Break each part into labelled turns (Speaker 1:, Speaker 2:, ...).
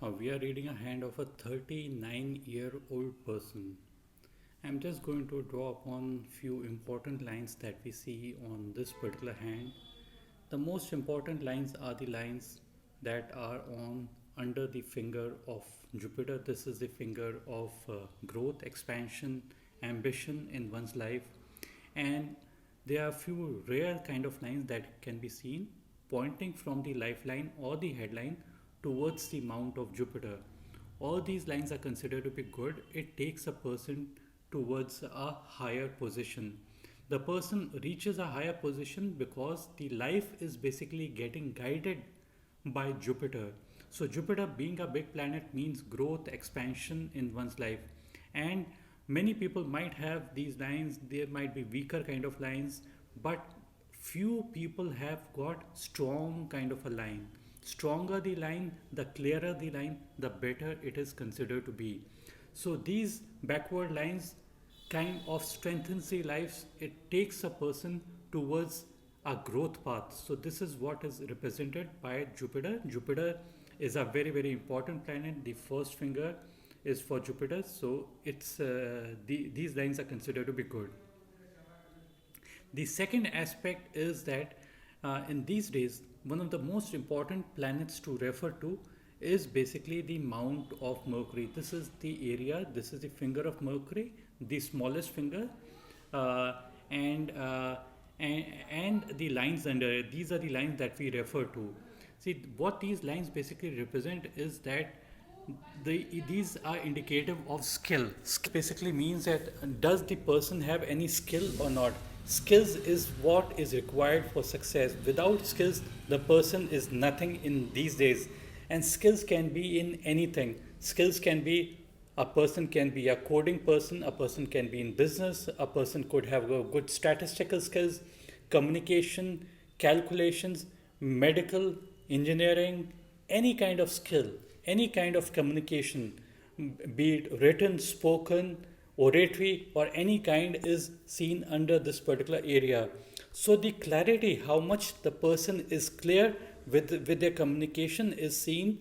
Speaker 1: We are reading a hand of a 39-year-old person. I'm just going to draw upon few important lines that we see on this particular hand. The most important lines are the lines that are on under the finger of Jupiter. This is the finger of growth, expansion, ambition in one's life, and there are few rare kind of lines that can be seen pointing from the lifeline or the headline towards the mount of Jupiter. All these lines are considered to be good. It takes a person towards a higher position. The person reaches a higher position because the life is basically getting guided by Jupiter. So, Jupiter being a big planet means growth, expansion in one's life. And many people might have these lines, there might be weaker kind of lines, but few people have got strong kind of a line. Stronger the line, the clearer the line, the better it is considered to be. So these backward lines kind of strengthens the lives. It takes a person towards a growth path. So this is what is represented by Jupiter. Jupiter is a very important planet. The first finger is for Jupiter. So these lines are considered to be good. The second aspect is that in these days, one of the most important planets to refer to is basically the mount of Mercury. This is the area, this is the finger of Mercury, the smallest finger, uh, and, uh, and the lines under it. These are the lines that we refer to. See, what these lines basically represent is that these are indicative of skill. Skill basically means that does the person have any skill or not? Skills is what is required for success. Without skills, the person is nothing in these days. And skills can be in anything. Skills can be a person can be a coding person, a person can be in business, a person could have a good statistical skills, communication, calculations, medical, engineering, any kind of skill, any kind of communication, be it written, spoken, oratory, or any kind, is seen under this particular area. So the clarity, how much the person is clear with their communication, is seen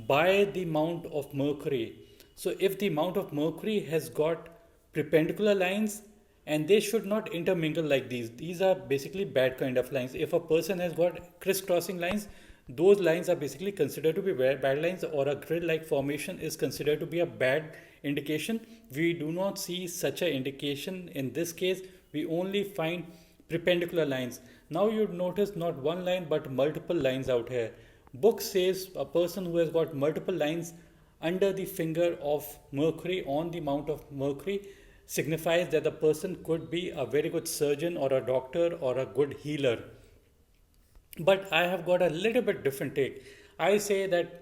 Speaker 1: by the mount of Mercury. So if the mount of Mercury has got perpendicular lines, and they should not intermingle like these are basically bad kind of lines. If a person has got crisscrossing lines, those lines are basically considered to be bad lines, or a grid like formation is considered to be a bad indication. We do not see such an indication in this case. We only find perpendicular lines. Now you notice not one line but multiple lines out here. Book says a person who has got multiple lines under the finger of Mercury on the mount of Mercury signifies that the person could be a very good surgeon or a doctor or a good healer. But I have got a little bit different take. I say that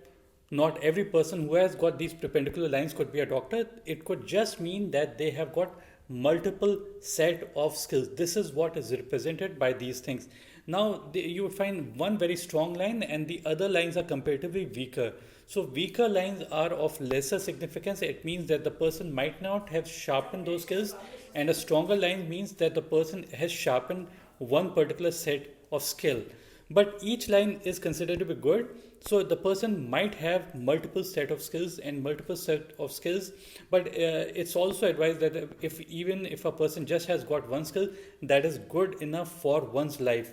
Speaker 1: not every person who has got these perpendicular lines could be a doctor. It could just mean that they have got multiple set of skills. This is what is represented by these things. Now you would find one very strong line and the other lines are comparatively weaker. So weaker lines are of lesser significance. It means that the person might not have sharpened those skills, and a stronger line means that the person has sharpened one particular set of skill. But each line is considered to be good, so the person might have multiple set of skills and multiple set of skills. But it's also advised that if even if a person just has got one skill, that is good enough for one's life.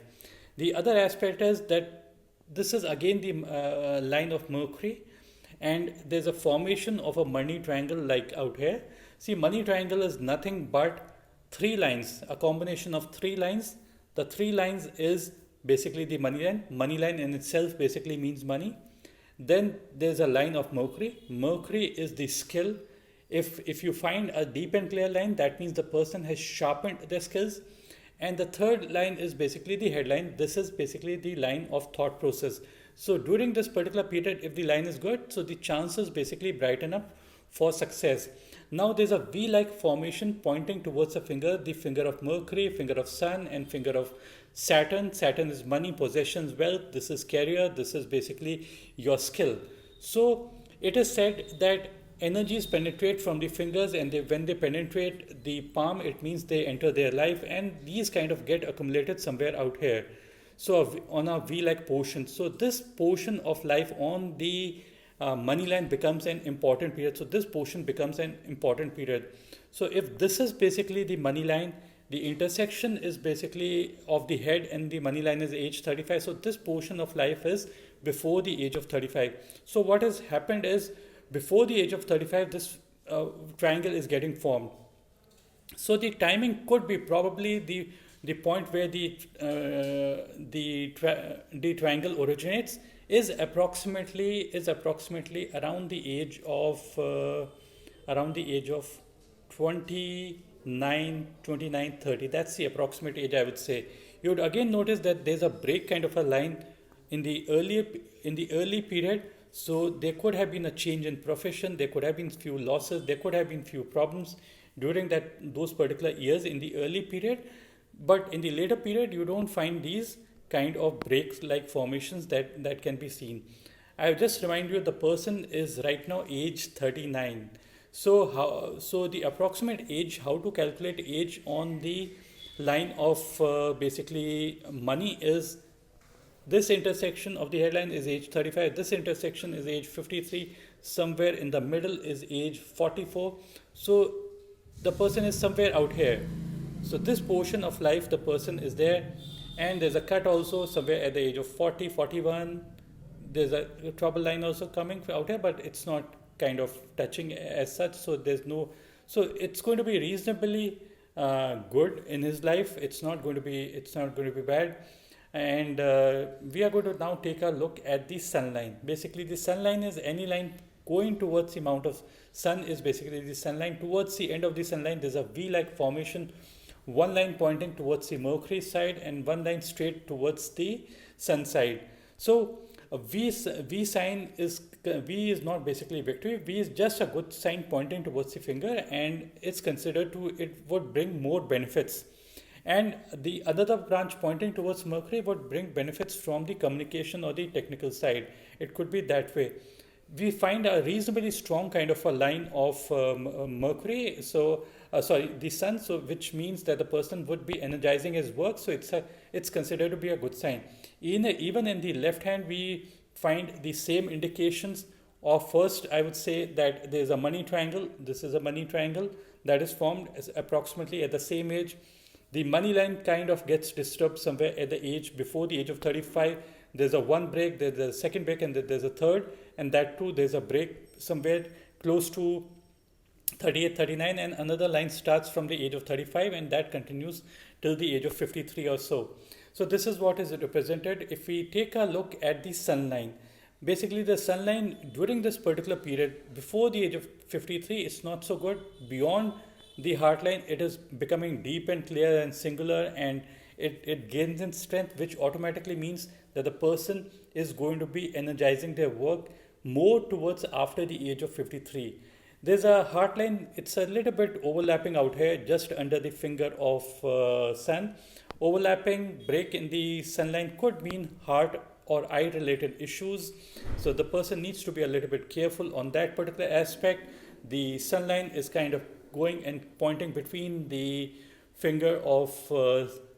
Speaker 1: The other aspect is that this is again the line of Mercury, and there's a formation of a money triangle like out here. See, money triangle is nothing but three lines, a combination of three lines. The three lines is basically the money line. Money line in itself basically means money. Then there's a line of Mercury. Mercury is the skill. If you find a deep and clear line, that means the person has sharpened their skills. And the third line is basically the headline. This is basically the line of thought process. So during this particular period, if the line is good, so the chances basically brighten up for success. Now there's a V-like formation pointing towards the finger of Mercury, finger of Sun, and finger of Saturn. Saturn is money, possessions, wealth. This is career. This is basically your skill. So it is said that energies penetrate from the fingers, and when they penetrate the palm, it means they enter their life, and these kind of get accumulated somewhere out here. So on a V-like portion. So this portion of life on the money line becomes an important period. So this portion becomes an important period. So if this is basically the money line, the intersection is basically of the head and the money line is age 35. So this portion of life is before the age of 35. So what has happened is before the age of 35, this triangle is getting formed. So the timing could be probably the point where the triangle originates is approximately around the age of 29, 30. That's the approximate age, I would say. You would again notice that there's a break kind of a line in the early period. So there could have been a change in profession, there could have been few losses, there could have been few problems during those particular years in the early period. But in the later period, you don't find these kind of breaks like formations that can be seen. I just remind you the person is right now age 39. So the approximate age, how to calculate age on the line of basically money is this intersection of the headline is age 35, this intersection is age 53, somewhere in the middle is age 44. So the person is somewhere out here. So this portion of life, the person is there, and there's a cut also somewhere at the age of 40, 41. There's a trouble line also coming out here, but it's not kind of touching as such. So so it's going to be reasonably good in his life. It's not going to be bad. And we are going to now take a look at the sun line. Basically, the sun line is any line going towards the amount of sun is basically the sun line. Towards the end of the sun line, there's a V-like formation. One line pointing towards the Mercury side and one line straight towards the sun side. So V sign is V is not basically victory. V is just a good sign pointing towards the finger, and it's considered it would bring more benefits. And the another branch pointing towards Mercury would bring benefits from the communication or the technical side. It could be that way. We find a reasonably strong kind of a line of Mercury. The sun. So which means that the person would be energizing his work. So it's considered to be a good sign. Even in the left hand, we find the same indications of first. I would say that there is a money triangle. This is a money triangle that is formed approximately at the same age. The money line kind of gets disturbed somewhere at the age before the age of 35. There's a one break, there's a second break, and there's a third, and that too there's a break somewhere close to 38, 39, and another line starts from the age of 35 and that continues till the age of 53 or so. So this is what is represented. If we take a look at the sun line, basically the sun line during this particular period before the age of 53 is not so good. Beyond the heart line, it is becoming deep and clear and singular, and it gains in strength, which automatically means that the person is going to be energizing their work more towards after the age of 53. There's a heart line, it's a little bit overlapping out here just under the finger of sun. Overlapping break in the sun line could mean heart or eye related issues. So the person needs to be a little bit careful on that particular aspect. The sun line is kind of going and pointing between the finger of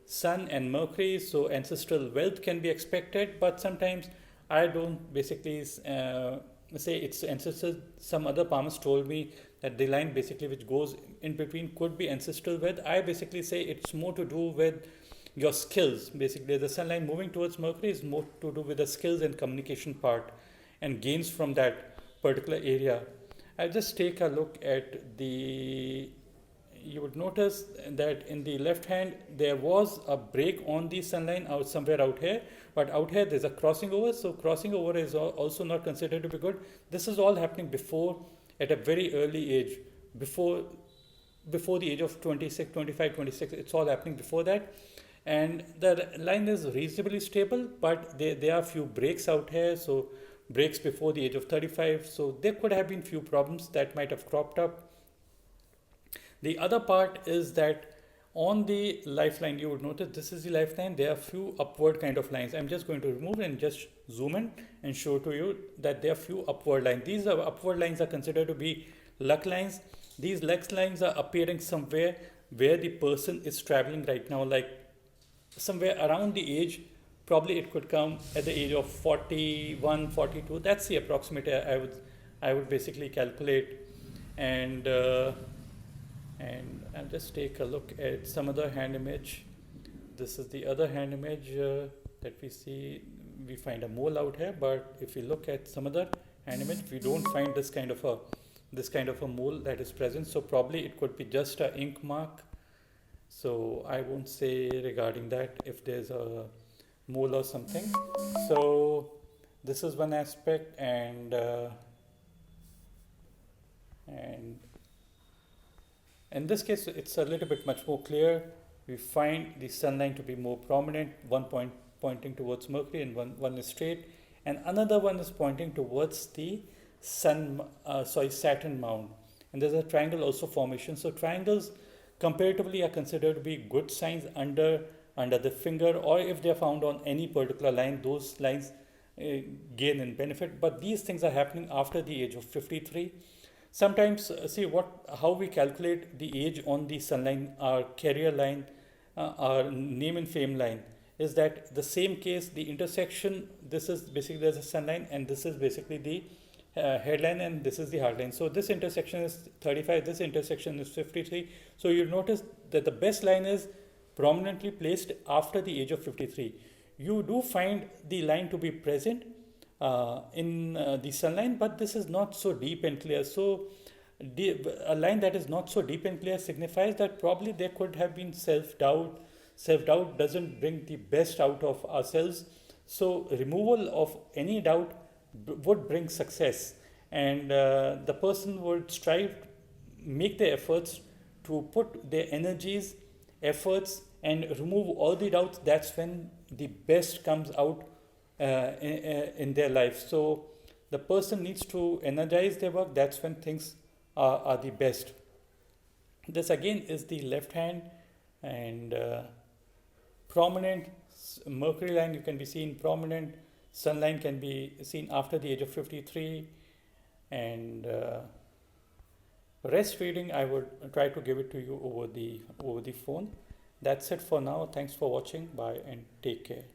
Speaker 1: sun and Mercury, so ancestral wealth can be expected, but sometimes I don't basically say it's ancestral. Some other palmers told me that the line basically which goes in between could be ancestral wealth. I basically say it's more to do with your skills. Basically the sun line moving towards Mercury is more to do with the skills and communication part and gains from that particular area. I'll just take a look at you would notice that in the left hand there was a break on the sun line out somewhere out here, but out here there's a crossing over. So crossing over is also not considered to be good. This is all happening before, at a very early age, before the age of 26, 25, 26. It's all happening before that, and the line is reasonably stable, but there are few breaks out here. So breaks before the age of 35. So there could have been few problems that might have cropped up. The other part is that on the lifeline, you would notice this is the lifeline. There are few upward kind of lines. I'm just going to remove and just zoom in and show to you that there are few upward lines. These upward lines are considered to be luck lines. These luck lines are appearing somewhere where the person is traveling right now, like somewhere around the age probably it could come at the age of 41, 42. That's the approximate I would basically calculate. And I'll just take a look at some other hand image. This is the other hand image that we see. We find a mole out here, but if we look at some other hand image, we don't find this kind of a mole that is present. So probably it could be just a ink mark. So I won't say regarding that if there's a mole or something. So this is one aspect, and in this case, it's a little bit much more clear. We find the sun line to be more prominent, one point pointing towards Mercury and one is straight, and another one is pointing towards the Saturn mound. And there's a triangle also formation. So triangles comparatively are considered to be good signs under the finger, or if they are found on any particular line, those lines gain in benefit. But these things are happening after the age of 53. Sometimes see how we calculate the age on the sun line, our career line, our name and fame line, is that the same case, the intersection, this is basically there's a sun line, and this is basically the headline, and this is the hard line. So this intersection is 35, this intersection is 53. So you notice that the best line is prominently placed after the age of 53. You do find the line to be present in the sun line, but this is not so deep and clear. So a line that is not so deep and clear signifies that probably there could have been self-doubt. Self-doubt doesn't bring the best out of ourselves. So removal of any doubt would bring success, and the person would strive, make their efforts to put their energies, efforts, and remove all the doubts. That's when the best comes out in their life. So the person needs to energize their work. That's when things are the best. This again is the left hand, and prominent Mercury line you can be seen prominent. Sun line can be seen after the age of 53, and rest reading I would try to give it to you over the phone. That's it for now. Thanks for watching. Bye and take care.